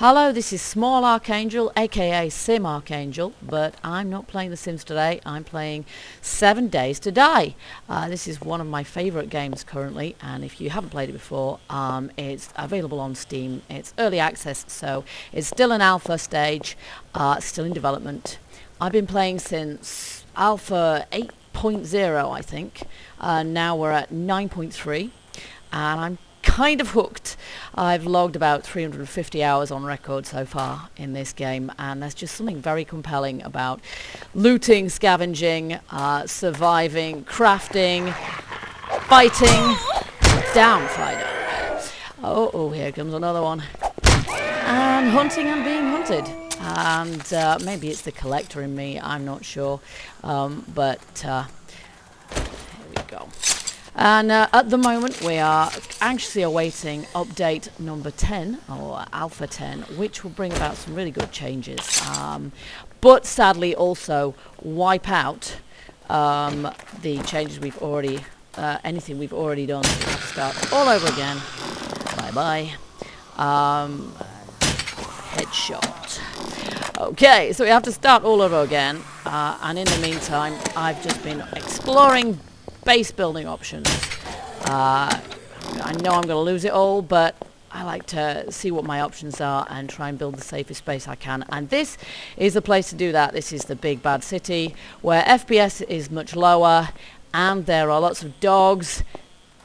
Hello, this is Small Archangel, aka Sim Archangel, but I'm not playing The Sims today. I'm playing 7 Days to Die. This is one of my favourite games currently, and if you haven't played it before, it's available on Steam. It's early access, so it's still an alpha stage, still in development. I've been playing since alpha 8.0, I think. Now we're at 9.3, and I'm kind of hooked. I've logged about 350 hours on record so far in this game, and there's just something very compelling about looting, scavenging, surviving, crafting, fighting. Down, Fido. Oh, here comes another one. And hunting and being hunted. And maybe it's the collector in me, I'm not sure. But here we go. And at the moment we are anxiously awaiting update number 10, or alpha 10, which will bring about some really good changes, but sadly also wipe out the changes we've already, anything we've already done. So we have to start all over again. Bye bye. Headshot. Okay, so we have to start all over again, and in the meantime I've just been exploring base building options. I know I'm going to lose it all, but I like to see what my options are and try and build the safest base I can. And this is the place to do that. This is the big bad city where FPS is much lower and there are lots of dogs,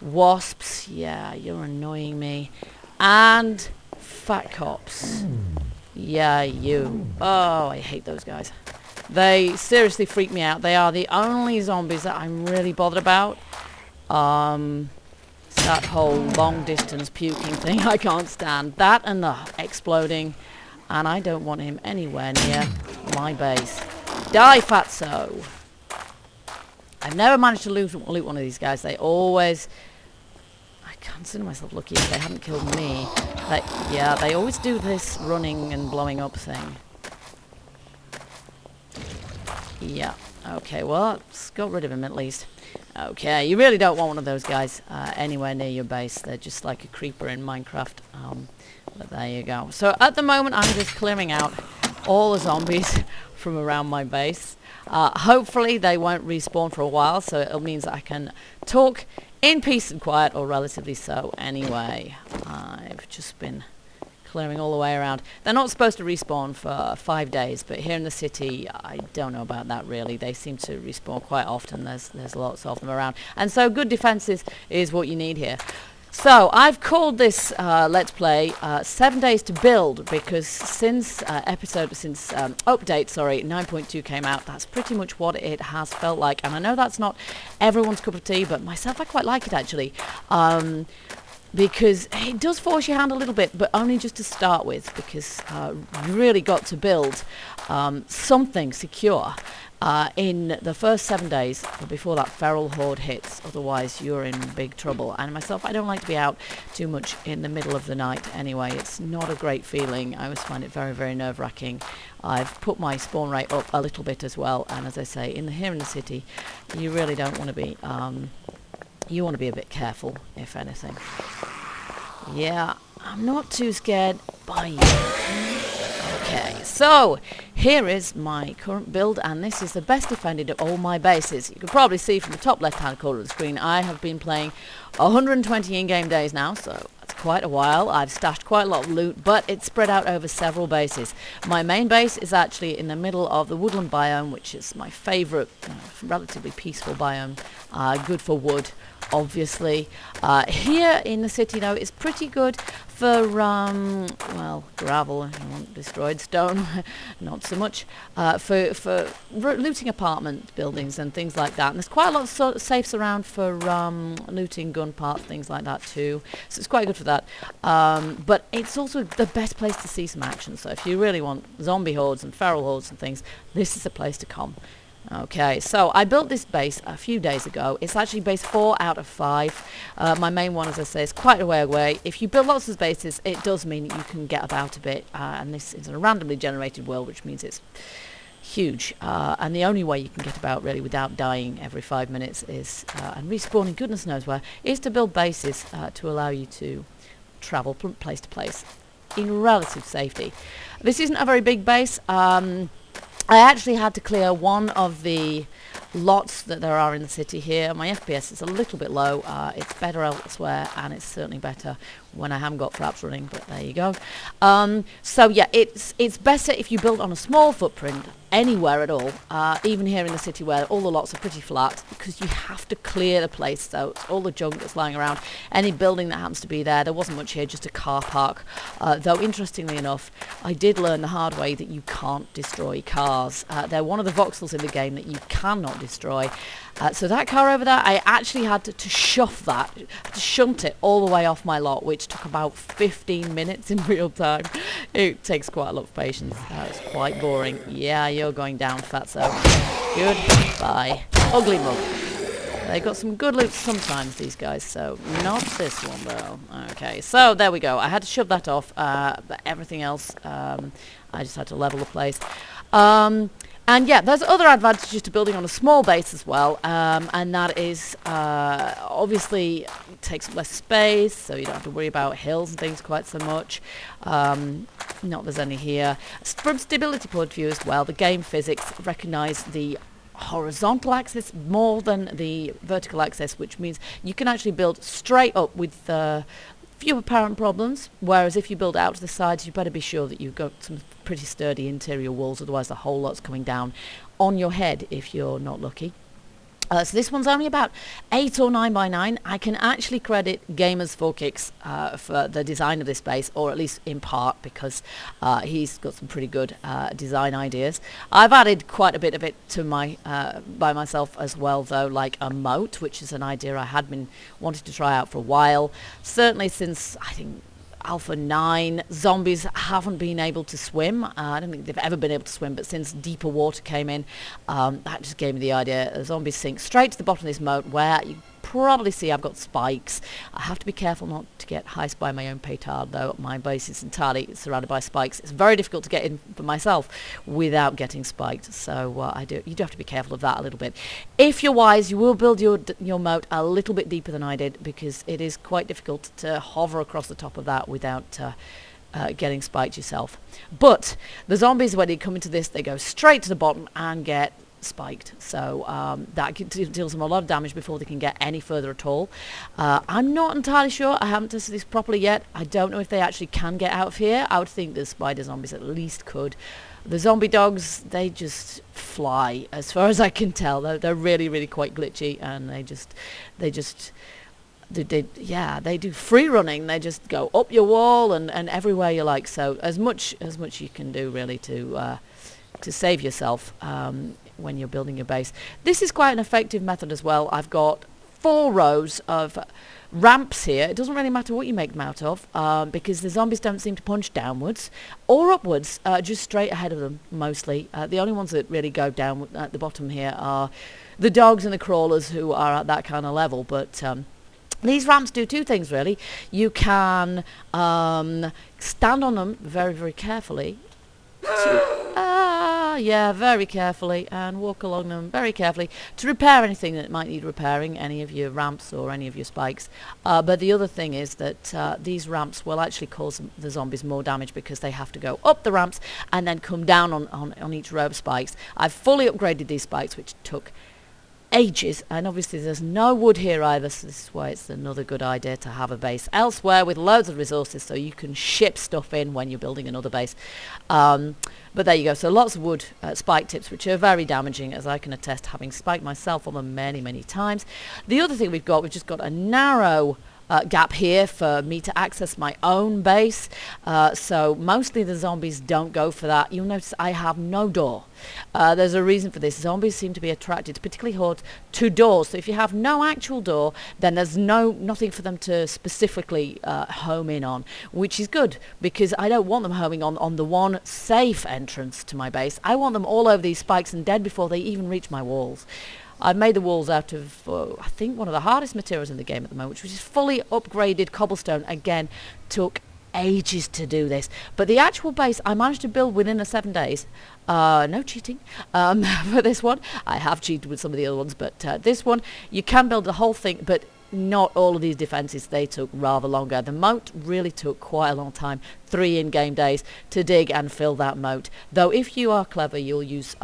wasps, yeah, you're annoying me, and fat cops. Yeah, you. Oh, I hate those guys. They seriously freak me out. They are the only zombies that I'm really bothered about. It's that whole long distance puking thing I can't stand. That and the exploding. And I don't want him anywhere near my base. Die, fatso! I've never managed to loot one of these guys. They always... I consider myself lucky if they haven't killed me. Yeah, they always do this running and blowing up thing. Yeah, okay, well, let's got rid of him at least. Okay, you really don't want one of those guys anywhere near your base. They're just like a creeper in Minecraft. But there you go. So at the moment, I'm just clearing out all the zombies from around my base. Hopefully, they won't respawn for a while, so it means I can talk in peace and quiet, or relatively so anyway. I've just been clearing all the way around. They're not supposed to respawn for 5 days, but here in the city, I don't know about that really. They seem to respawn quite often. There's lots of them around. And so good defenses is what you need here. So I've called this Let's Play 7 Days to Build, because since update 9.2 came out, that's pretty much what it has felt like. And I know that's not everyone's cup of tea, but myself, I quite like it actually. Because it does force your hand a little bit, but only just to start with, because you really got to build something secure in the first 7 days before that feral horde hits. Otherwise, you're in big trouble. And myself, I don't like to be out too much in the middle of the night anyway. It's not a great feeling. I always find it very, very nerve-wracking. I've put my spawn rate up a little bit as well. And as I say, here in the city, you really don't want to be... you want to be a bit careful, if anything. Yeah, I'm not too scared by you. Okay, so here is my current build, and this is the best defended of all my bases. You can probably see from the top left-hand corner of the screen, I have been playing 120 in-game days now, so that's quite a while. I've stashed quite a lot of loot, but it's spread out over several bases. My main base is actually in the middle of the woodland biome, which is my favourite, relatively peaceful biome, good for wood, obviously. Here in the city, though, it's pretty good for, well, gravel, destroyed stone, not so much, for looting apartment buildings and things like that. And there's quite a lot of safes around for looting gun parts, things like that too. So it's quite good for that. But it's also the best place to see some action. So if you really want zombie hordes and feral hordes and things, this is the place to come. Okay, so I built this base a few days ago. It's actually base 4 out of 5. My main one, as I say, is quite a way away. If you build lots of bases, it does mean that you can get about a bit. And this is a randomly generated world, which means it's huge. And the only way you can get about, really, without dying every 5 minutes is, and respawning goodness knows where, is to build bases to allow you to travel place to place. in relative safety. This isn't a very big base. I actually had to clear one of the lots that there are in the city here. My FPS is a little bit low. It's better elsewhere, and it's certainly better when I haven't got fraps running, but there you go. So yeah, it's better if you build on a small footprint anywhere at all, even here in the city where all the lots are pretty flat, because you have to clear the place. So it's all the junk that's lying around, any building that happens to be there. There wasn't much here, just a car park. Though interestingly enough, I did learn the hard way that you can't destroy cars. They're one of the voxels in the game that you cannot destroy. So that car over there, I actually had to shove that, to shunt it all the way off my lot, which took about 15 minutes in real time. It takes quite a lot of patience. It's quite boring. Yeah, you're going down, fatso. Goodbye. Ugly mug. They got some good loot sometimes, these guys, so not this one, though. Okay, so there we go. I had to shove that off, but everything else, I just had to level the place. And yeah, there's other advantages to building on a small base as well, and that is obviously it takes less space, so you don't have to worry about hills and things quite so much. Not there's any here. From stability point of view as well, the game physics recognise the horizontal axis more than the vertical axis, which means you can actually build straight up with few apparent problems, whereas if you build out to the sides, you better be sure that you've got some pretty sturdy interior walls, otherwise the whole lot's coming down on your head if you're not lucky. So this one's only about 8 or 9 by 9. I can actually credit Gamers 4 Kicks for the design of this base, or at least in part, because he's got some pretty good design ideas. I've added quite a bit of it to my by myself as well, though, like a moat, which is an idea I had been wanting to try out for a while. Certainly since, I think, Alpha 9, zombies haven't been able to swim. I don't think they've ever been able to swim, but since deeper water came in, that just gave me the idea. Zombies sink straight to the bottom of this moat, where you probably see I've got spikes. I have to be careful not to get heist by my own petard, though. My base is entirely surrounded by spikes. It's very difficult to get in for myself without getting spiked, so you do have to be careful of that a little bit. If you're wise, you will build your moat a little bit deeper than I did, because it is quite difficult to hover across the top of that without getting spiked yourself. But the zombies, when they come into this, they go straight to the bottom and get spiked, so that deals them a lot of damage before they can get any further at all. I'm not entirely sure. I haven't tested this properly yet. I don't know if they actually can get out of here. I would think the spider zombies at least could. The zombie dogs, they just fly, as far as I can tell. They're really, really quite glitchy, and they do free running. They just go up your wall and everywhere you like. So as much you can do really to save yourself when you're building your base. This is quite an effective method as well. I've got 4 rows of ramps here. It doesn't really matter what you make them out of, because the zombies don't seem to punch downwards or upwards, just straight ahead of them mostly. The only ones that really go down at the bottom here are the dogs and the crawlers, who are at that kind of level. But these ramps do 2 things really. You can stand on them very, very carefully. Very carefully, and walk along them very carefully to repair anything that might need repairing, any of your ramps or any of your spikes. But the other thing is that these ramps will actually cause the zombies more damage, because they have to go up the ramps and then come down on each row of spikes. I've fully upgraded these spikes, which took ages, and obviously there's no wood here either, so this is why it's another good idea to have a base elsewhere with loads of resources, so you can ship stuff in when you're building another base. But there you go. So lots of wood spike tips, which are very damaging, as I can attest, having spiked myself on them many, many times. The other thing we've just got a narrow gap here for me to access my own base, so mostly the zombies don't go for that. You'll notice I have no door. There's a reason for this. Zombies seem to be attracted, particularly hordes, to doors. So if you have no actual door, then there's nothing for them to specifically home in on, which is good, because I don't want them homing on the one safe entrance to my base. I want them all over these spikes and dead before they even reach my walls. I've made the walls out of, I think, one of the hardest materials in the game at the moment, which is fully upgraded cobblestone. Again, took ages to do this. But the actual base I managed to build within 7 days. No cheating for this one. I have cheated with some of the other ones, but this one, you can build the whole thing, but not all of these defences, they took rather longer. The moat really took quite a long time, 3 in-game days, to dig and fill that moat. Though if you are clever, you'll use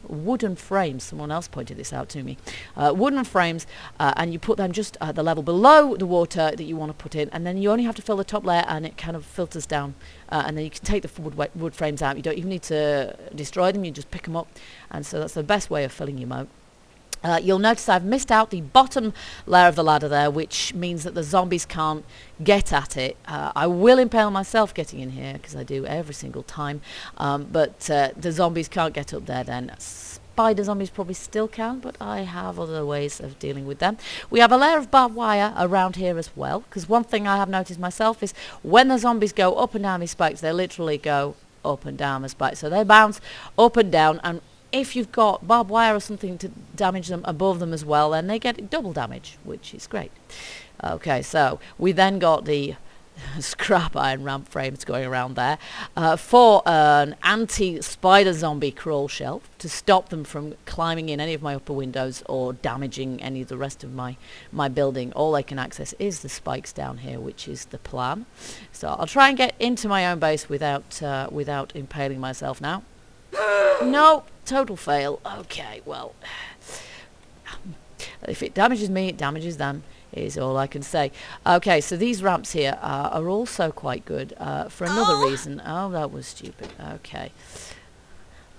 wooden frames. Someone else pointed this out to me. Wooden frames, and you put them just at the level below the water that you want to put in, and then you only have to fill the top layer, and it kind of filters down, and then you can take the wood frames out. You don't even need to destroy them, you just pick them up, and so that's the best way of filling your moat. You'll notice I've missed out the bottom layer of the ladder there, which means that the zombies can't get at it. I will impale myself getting in here, because I do every single time, but the zombies can't get up there then. Spider zombies probably still can, but I have other ways of dealing with them. We have a layer of barbed wire around here as well, because one thing I have noticed myself is when the zombies go up and down these spikes, they literally go up and down the spikes. So they bounce up and down, and if you've got barbed wire or something to damage them above them as well, then they get double damage, which is great. Okay, so we then got the scrap iron ramp frames going around there for an anti-spider zombie crawl shelf to stop them from climbing in any of my upper windows or damaging any of the rest of my building. All they can access is the spikes down here, which is the plan. So I'll try and get into my own base without impaling myself now. No, total fail. Okay, well, if it damages me, it damages them, is all I can say. Okay, so these ramps here are also quite good for another reason. Oh, that was stupid. Okay.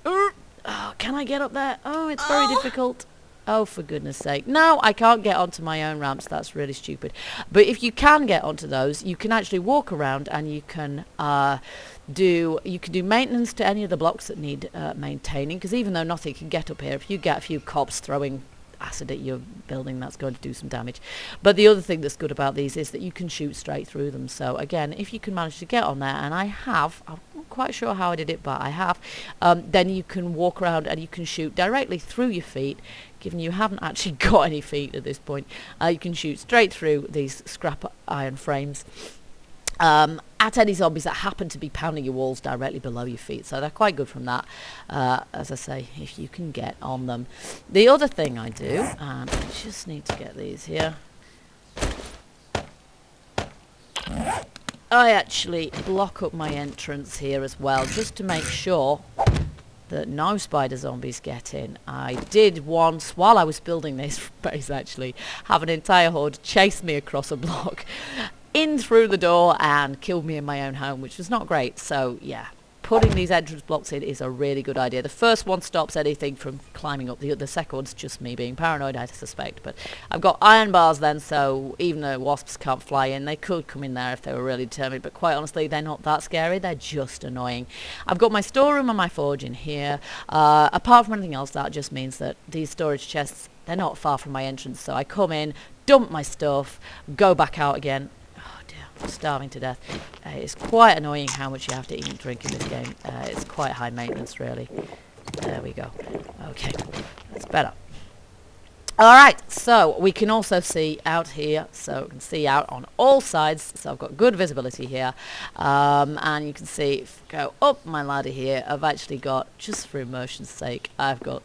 Oh, can I get up there? Oh, it's very difficult. Oh, for goodness sake. No, I can't get onto my own ramps. That's really stupid. But if you can get onto those, you can actually walk around and you can do maintenance to any of the blocks that need maintaining, because even though nothing can get up here, if you get a few cops throwing acid at your building, that's going to do some damage. But the other thing that's good about these is that you can shoot straight through them. So again, if you can manage to get on there, and I'm not quite sure how I did it, but I have, then you can walk around and you can shoot directly through your feet. Given you haven't actually got any feet at this point, you can shoot straight through these scrap iron frames at any zombies that happen to be pounding your walls directly below your feet. So they're quite good from that, as I say, if you can get on them. The other thing I do, and I just need to get these here, I actually block up my entrance here as well, just to make sure that no spider zombies get in. I did once, while I was building this base actually, have an entire horde chase me across a block in through the door and killed me in my own home, which was not great. So yeah, putting these entrance blocks in is a really good idea. The first one stops anything from climbing up. The second one's just me being paranoid, I suspect. But I've got iron bars then, so even though wasps can't fly in, they could come in there if they were really determined. But quite honestly, they're not that scary. They're just annoying. I've got my storeroom and my forge in here. Apart from anything else, that just means that these storage chests, they're not far from my entrance. So I come in, dump my stuff, go back out again. I'm starving to death. It's quite annoying how much you have to eat and drink in this game. It's quite high maintenance, really. There we go. Okay, that's better. Alright, so we can also see out here, so we can see out on all sides, so I've got good visibility here, and you can see, if I go up my ladder here, I've actually got, just for immersion's sake, I've got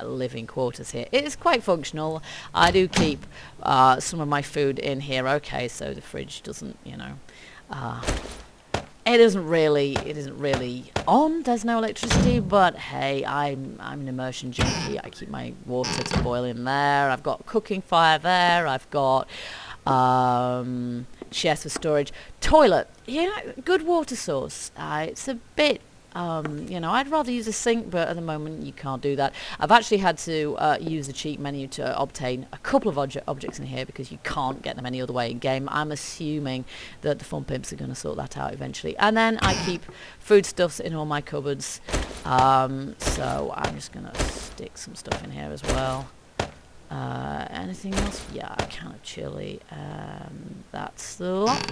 living quarters here. It is quite functional. I do keep some of my food in here, okay, so the fridge doesn't, you know, it isn't really on. There's no electricity, but hey, I'm an immersion junkie. I keep my water to boil in there. I've got cooking fire there. I've got chests for storage, toilet. You know, good water source. It's a bit. You know, I'd rather use a sink, but at the moment you can't do that. I've actually had to use the cheat menu to obtain a couple of objects in here because you can't get them any other way in game. I'm assuming that the fun pimps are going to sort that out eventually. And then I keep foodstuffs in all my cupboards. So I'm just going to stick some stuff in here as well. Anything else? Yeah, a can of chili. That's the lot.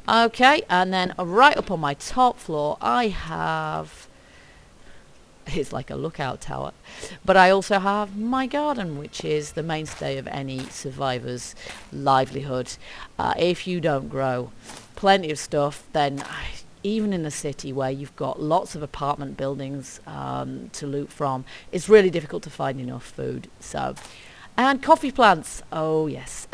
Okay, and then right up on my top floor, I have... It's like a lookout tower. But I also have my garden, which is the mainstay of any survivor's livelihood. If you don't grow plenty of stuff, then... even in the city where you've got lots of apartment buildings to loot from, it's really difficult to find enough food. So And coffee plants. Oh yes,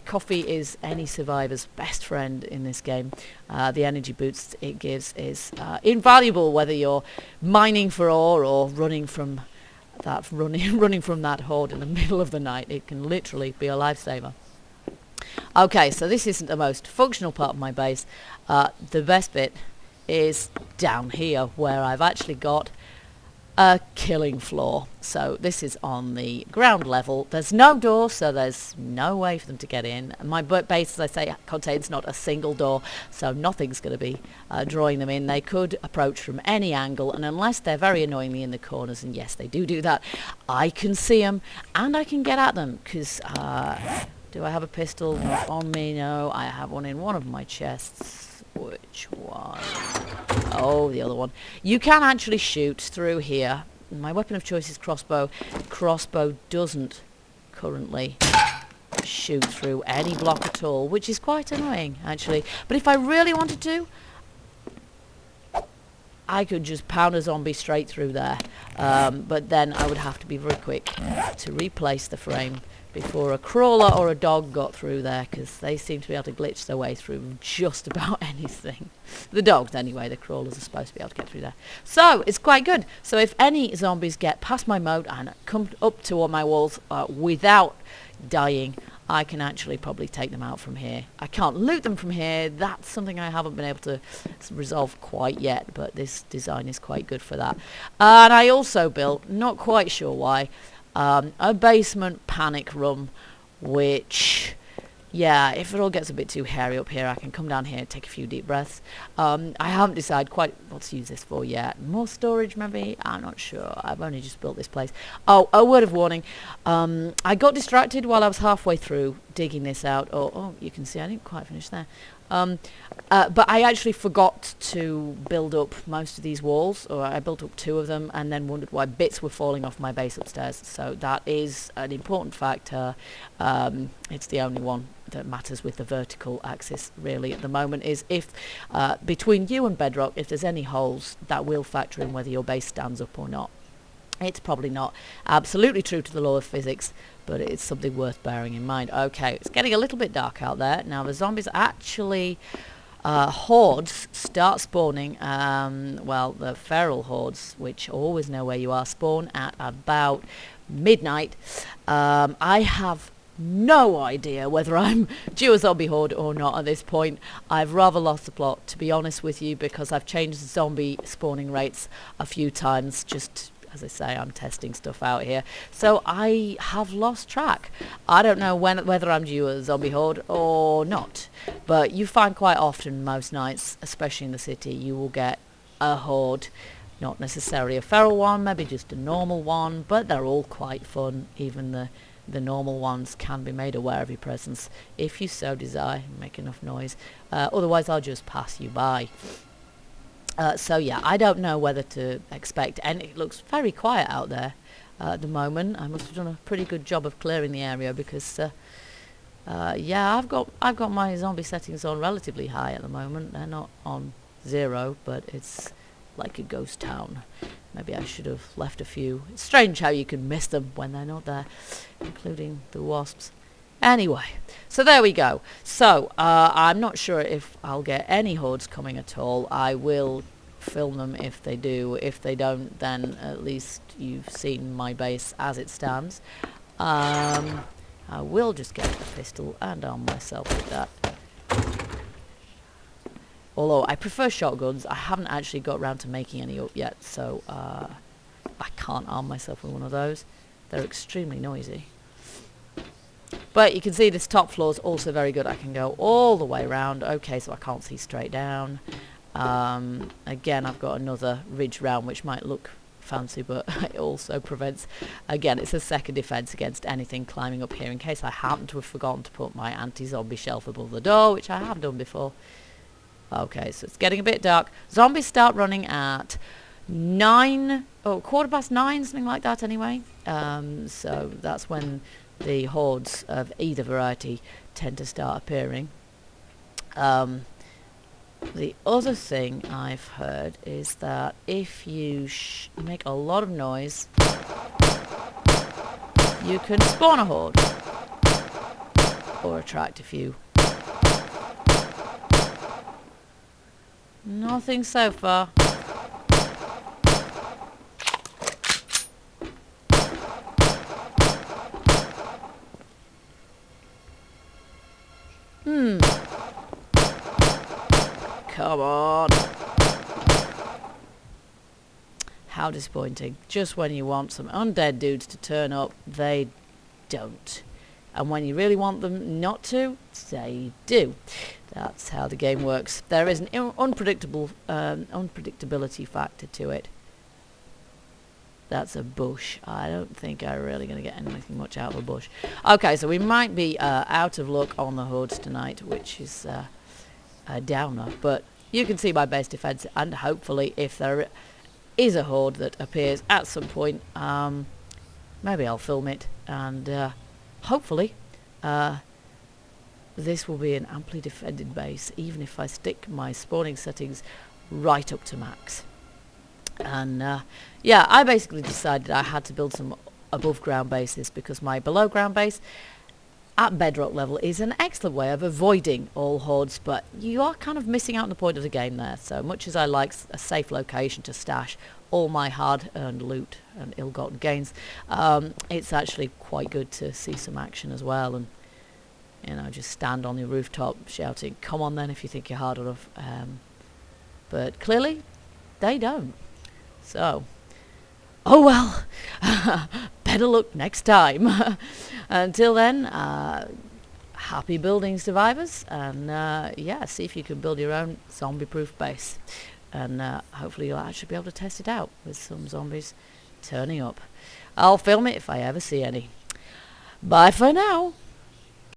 coffee is any survivor's best friend in this game. The energy boost it gives is invaluable, whether you're mining for ore or running from that horde in the middle of the night. It can literally be a lifesaver. Okay, so this isn't the most functional part of my base. The best bit is down here, where I've actually got a killing floor. So this is on the ground level. There's no door, so there's no way for them to get in. My base, as I say, contains not a single door, so nothing's going to be drawing them in. They could approach from any angle, and unless they're very annoyingly in the corners, and yes, they do that, I can see them and I can get at them, because do I have a pistol? Not on me, no. I have one in one of my chests. Which one? Oh, the other one. You can actually shoot through here. My weapon of choice is crossbow. Crossbow doesn't currently shoot through any block at all, which is quite annoying, actually. But if I really wanted to, I could just pound a zombie straight through there. But then I would have to be very quick to replace the frame before a crawler or a dog got through there, because they seem to be able to glitch their way through just about anything. The dogs anyway, the crawlers are supposed to be able to get through there. So it's quite good. So if any zombies get past my moat and come up toward my walls without dying, I can actually probably take them out from here. I can't loot them from here. That's something I haven't been able to resolve quite yet, but this design is quite good for that. And I also built, not quite sure why, a basement panic room, which, yeah, if it all gets a bit too hairy up here, I can come down here and take a few deep breaths. I haven't decided quite what to use this for yet. More storage, maybe? I'm not sure. I've only just built this place. Oh, a word of warning. I got distracted while I was halfway through digging this out. Oh, you can see I didn't quite finish there. But I actually forgot to build up most of these walls, or I built up 2 of them and then wondered why bits were falling off my base upstairs. So that is an important factor. It's the only one that matters with the vertical axis really at the moment, is if between you and bedrock, if there's any holes, that will factor in whether your base stands up or not. It's probably not absolutely true to the law of physics, but it's something worth bearing in mind. Okay, it's getting a little bit dark out there. Now the zombies actually, hordes start spawning, well, the feral hordes, which always know where you are, spawn at about midnight. I have no idea whether I'm due a zombie horde or not at this point. I've rather lost the plot, to be honest with you, because I've changed the zombie spawning rates a few times. Just as I say, I'm testing stuff out here, so I have lost track. I don't know whether I'm due a zombie horde or not, but you find quite often most nights, especially in the city, you will get a horde. Not necessarily a feral one, maybe just a normal one, but they're all quite fun. Even the normal ones can be made aware of your presence if you so desire, make enough noise. Otherwise I'll just pass you by. So yeah, I don't know whether to expect, and it looks very quiet out there at the moment. I must have done a pretty good job of clearing the area, because yeah, I've got my zombie settings on relatively high at the moment. They're not on 0, but it's like a ghost town. Maybe I should have left a few. It's strange how you can miss them when they're not there, including the wasps. Anyway, so there we go. So I'm not sure if I'll get any hordes coming at all. I will film them if they do. If they don't, then at least you've seen my base as it stands. I will just get a pistol and arm myself with that. Although I prefer shotguns, I haven't actually got round to making any up yet, so I can't arm myself with one of those. They're extremely noisy. But you can see this top floor is also very good. I can go all the way around. Okay, so I can't see straight down. Again, I've got another ridge round, which might look fancy, but it also prevents, again, it's a second defense against anything climbing up here, in case I happen to have forgotten to put my anti-zombie shelf above the door, which I have done before. Okay, so it's getting a bit dark. Zombies start running at 9, or 9:15, something like that anyway. So that's when the hordes of either variety tend to start appearing. The other thing I've heard is that if you make a lot of noise, you can spawn a horde. Or attract a few. Nothing so far. Come on. How disappointing. Just when you want some undead dudes to turn up, they don't. And when you really want them not to, they do. That's how the game works. There is an unpredictability factor to it. That's a bush. I don't think I'm really going to get anything much out of a bush. Okay, so we might be out of luck on the hordes tonight, which is a downer. But you can see my base defense, and hopefully if there is a horde that appears at some point, maybe I'll film it, and hopefully this will be an amply defended base, even if I stick my spawning settings right up to max. And yeah, I basically decided I had to build some above ground bases, because my below ground base at bedrock level is an excellent way of avoiding all hordes, but you are kind of missing out on the point of the game there. So much as I like a safe location to stash all my hard earned loot and ill-gotten gains, it's actually quite good to see some action as well, and you know, just stand on the rooftop shouting, come on then if you think you're hard enough. But clearly they don't. So, oh well, better luck next time. Until then, happy building, survivors, and yeah, see if you can build your own zombie-proof base. And hopefully you'll actually be able to test it out with some zombies turning up. I'll film it if I ever see any. Bye for now.